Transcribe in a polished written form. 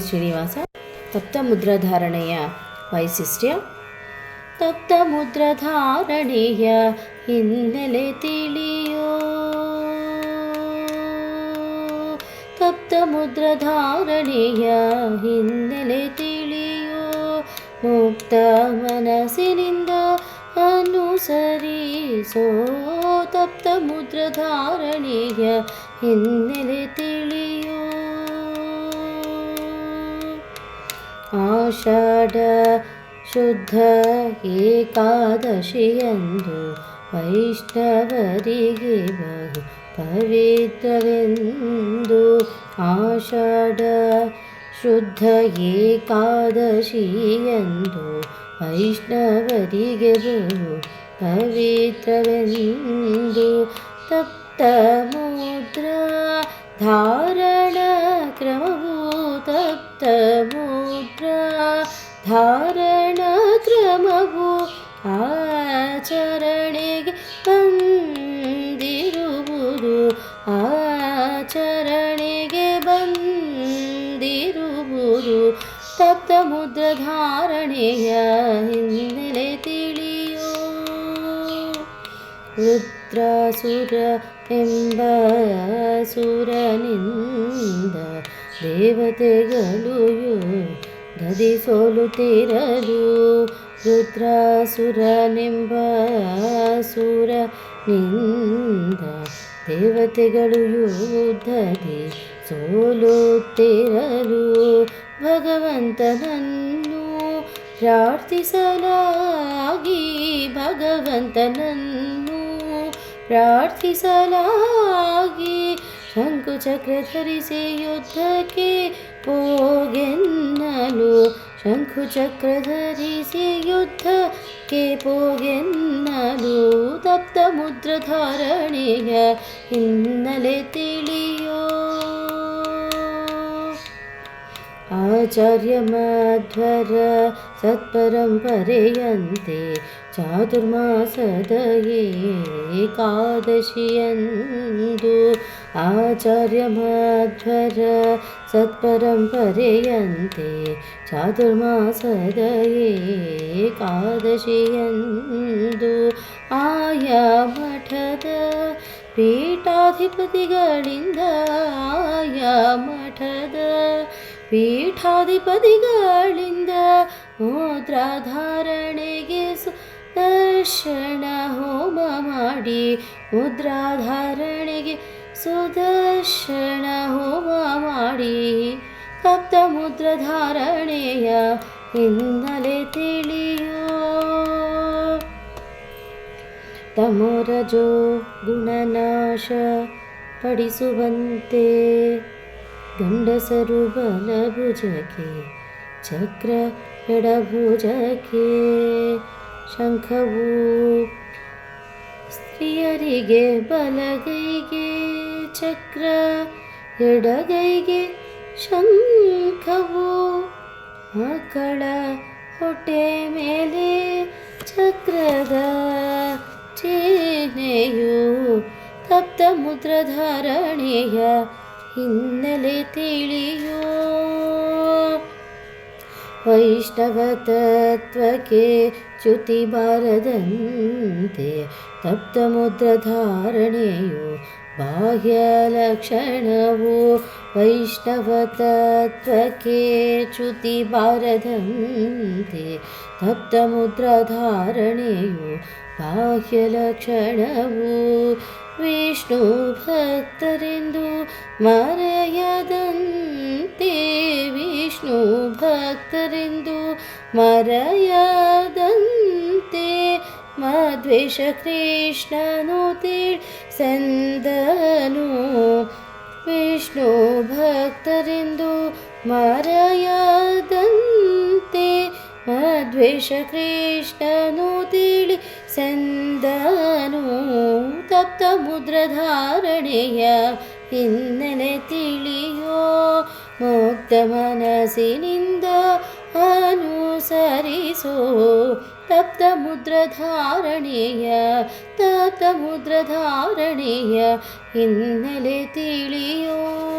ಶ್ರೀನಿವಾಸ. ತಪ್ತ ಮುದ್ರಾಧಾರಣೆಯ ವೈಶಿಷ್ಟ್ಯ. ತಪ್ತ ಮುದ್ರಾಧಾರಣೆಯ ಹಿನ್ನೆಲೆ ತಿಳಿಯೋ. ತಪ್ತ ಮುದ್ರಾಧಾರಣೆಯ ಹಿನ್ನೆಲೆ ತಿಳಿಯೋ. ಮುಕ್ತ ಮನಸ್ಸಿನಿಂದ ಅನುಸರಿಸೋ. ತಪ್ತ ಮುದ್ರಾಧಾರಣೆಯ ಹಿನ್ನೆಲೆ ತಿಳಿಯೋ. ಆಷಾಢ ಶುದ್ಧ ಏಕಾದಶಿಯಂದು ವೈಷ್ಣವರಿಗೆ ಬಹು ಪವಿತ್ರವೆಂದು. ಆಷಾಢ ಶುದ್ಧ ಏಕಾದಶಿಯಂದು ವೈಷ್ಣವರಿಗೆ ಬಹು ಪವಿತ್ರವೆಂದು. ತಪ್ತ ಮುದ್ರಾ ಧಾರಣ ಕ್ರಮವು. ತಪ್ತ ಮುದ್ರಾ ಧಾರಣ ಕ್ರಮವು ಆಚರಣೆಗೆ ಬಂದಿರುವುದು. ಆಚರಣೆಗೆ ಬಂದಿರುವುದು. ತಪ್ತ ಮುದ್ರಾಧಾರಣೆಯ ಹಿನ್ನೆಲೆ ತಿಳಿಯೋ. ರುದ್ರಾಸುರ ಎಂಬ ಸುರನಿಂದ ದೇವತೆಗಳು ಯುದ್ಧದಿ ಸೋಲುತ್ತಿರಲು. ರುದ್ರಾಸುರನೆಂಬ ಸುರನಿಂದ ದೇವತೆಗಳು ಯುದ್ಧದಿ ಸೋಲುತ್ತಿರಲು. ಭಗವಂತನನ್ನು ಪ್ರಾರ್ಥಿಸಲಾಗಿ. ಭಗವಂತನನ್ನು ಪ್ರಾರ್ಥಿಸಲಾಗಿ ಶಂಕುಚಕ್ರ ಧರಿಸಿ ಯುದ್ಧಕ್ಕೆ ಹೋಗೆನ್ನಲು. ಶಂಕುಚಕ್ರ ಧರಿಸಿ ಯುದ್ಧಕ್ಕೆ ಹೋಗೆನ್ನಲು. ತಪ್ತ ಮುದ್ರಾಧಾರಣೆಯ ಹಿನ್ನೆಲೆ ತಿಳಿಯೋ. ಆಚಾರ್ಯ ಮಧ್ವರ ಸತ್ಪರಂಪರೆಯಂತೆ ಚಾತುರ್ಮಾಸದ ಏಕಾದಶಿಯಂದು. ಆಚಾರ್ಯ ಮಧ್ವರ ಸತ್ಪರಂಪರೆಯಂತೆ ಚಾತುರ್ಮಾಸದ ಏಕಾದಶಿಯಂದು. ಆಯಾ ಮಠದ ಪೀಠಾಧಿಪತಿಗಳಿಂದ. ಆಯಾ ಮಠದ ಪೀಠಾಧಿಪತಿಗಳಿಂದ ಮುದ್ರಾಧಾರಣೆಗೆ ಸುದರ್ಶನ ಹೋಮ ಮಾಡಿ. ಮುದ್ರಾಧಾರಣೆಗೆ ಸುದರ್ಶನ ಹೋಮ ಮಾಡಿ. ತಪ್ತ ಮುದ್ರಾಧಾರಣೆಯ ಹಿನ್ನೆಲೆ ತಿಳಿಯೋ. ತಮೋರಜೋ ಗುಣನಾಶ ಪಡಿಸುವಂತೆ ಗಂಡಸರು ಬಲಭುಜಕ್ಕೆ ಚಕ್ರ ಎಡಭುಜಕ್ಕೆ. ಶಂಖವು ಸ್ತ್ರೀಯರಿಗೆ ಬಲಗೈಗೆ ಚಕ್ರ ಎಡಗೈಗೆ ಶಂಖವು. ಮಕ್ಕಳ ಹೊಟ್ಟೆ ಮೇಲೆ ಚಕ್ರದ ಚಿಹ್ನೆಯು. ತಪ್ತ ಮುದ್ರಾಧಾರಣೆಯ ಹಿನ್ನೆಲೆ ತಿಳಿಯೋ. ವೈಷ್ಣವ ತತ್ವಕ್ಕೆ ಚ್ಯುತಿ ಬಾರದಂತೆ ತಪ್ತ ಮುದ್ರಾಧಾರಣೆಯು ಬಾಹ್ಯ ಲಕ್ಷಣವು. ವೈಷ್ಣವ ತತ್ವಕ್ಕೆ ಚ್ಯುತಿ ಬಾರದಂತೆ ತಪ್ತ ಮುದ್ರಾಧಾರಣೆಯು ಬಾಹ್ಯ ಲಕ್ಷಣವು. ವಿಷ್ಣು ಭಕ್ತರೆಂದು ಮರೆಯದಂತೆ. ವಿಷ್ಣು ಭಕ್ತರೆಂದು ಮರೆಯದಂತೆ ಮಧ್ವೇಷ ಕೃಷ್ಣನು ತಿಳಿಸೆಂದನು. ವಿಷ್ಣು ಭಕ್ತರೆಂದು ಮರೆಯದಂತೆ ಮಧ್ವೇಷ ಕೃಷ್ಣನು ತಿಳಿಸೆಂದನು. ತಪ್ತ ಮುದ್ರಾಧಾರಣೆಯ ಹಿನ್ನೆಲೆ ತಿಳಿಯೋ. ಮುಕ್ತ ಮನಸ್ಸಿನಿಂದ ಅನುಸರಿಸೋ. ತಪ್ತ ಮುದ್ರಾಧಾರಣೆಯ ಹಿನ್ನೆಲೆ ತಿಳಿಯೋ.